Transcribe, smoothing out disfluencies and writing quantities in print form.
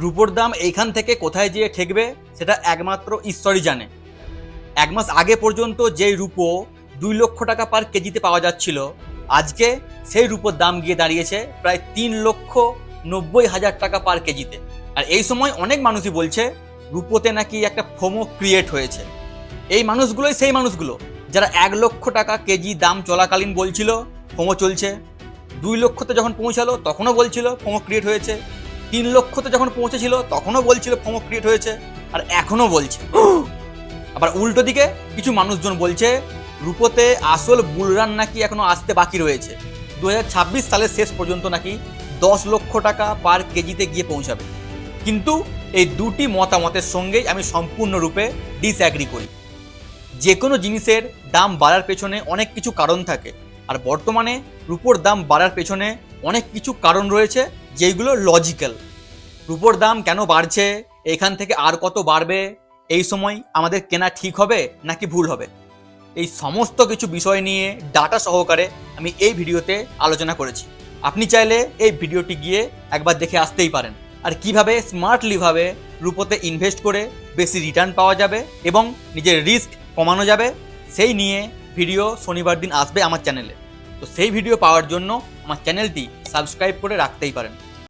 রুপোর দাম এইখান থেকে কোথায় যেয়ে ঠেকবে সেটা একমাত্র ঈশ্বরই জানে। 1 মাস আগে পর্যন্ত যেই রুপো 2 লক্ষ টাকা পার কেজিতে পাওয়া যাচ্ছিল, আজকে সেই রুপোর দাম গিয়ে দাঁড়িয়েছে প্রায় 3,90,000 টাকা পার কেজিতে। আর এই সময় অনেক মানুষই বলছে রুপোতে নাকি একটা ফোমো ক্রিয়েট হয়েছে। এই মানুষগুলোই সেই মানুষগুলো যারা 1 লক্ষ টাকা কেজি দাম চলাকালীন বলছিল ফোমো চলছে, 2 লক্ষতে যখন পৌঁছালো তখনও বলছিল ফোমো ক্রিয়েট হয়েছে, 3 লক্ষতে যখন পৌঁছেছিল তখনও বলছিল ফোমো ক্রিয়েট হয়েছে, আর এখনও বলছে। আবার উল্টো দিকে কিছু মানুষজন বলছে রুপোতে আসল বুলরান নাকি এখনো আসতে বাকি রয়েছে, 2026 সালের শেষ পর্যন্ত নাকি 10 লক্ষ টাকা পার কেজিতে গিয়ে পৌঁছাবে। কিন্তু এই দুটি মতামতের সঙ্গেই আমি সম্পূর্ণরূপে ডিসঅ্যাগ্রি করি। যে কোনো জিনিসের দাম বাড়ার পেছনে অনেক কিছু কারণ থাকে, আর বর্তমানে রুপোর দাম বাড়ার পেছনে অনেক কিছু কারণ রয়েছে যেগুলো লজিক্যাল। রুপোর দাম কেন বাড়ছে, এখান থেকে আর কত বাড়বে, এই সময় আমাদের কেনা ঠিক হবে নাকি ভুল হবে, এই সমস্ত কিছু বিষয় নিয়ে ডাটা সহকারে আমি এই ভিডিওতে আলোচনা করেছি। আপনি চাইলে এই ভিডিওটি গিয়ে একবার দেখে আসতেই পারেন। আর কিভাবে স্মার্টলিভাবে রুপোতে ইনভেস্ট করে বেশি রিটার্ন পাওয়া যাবে এবং নিজের রিস্ক কমানো যাবে, সেই নিয়ে ভিডিও শনিবার দিন আসবে আমার চ্যানেলে। তো সেই ভিডিও পাওয়ার জন্য আমার চ্যানেলটি সাবস্ক্রাইব করে রাখতেই পারেন।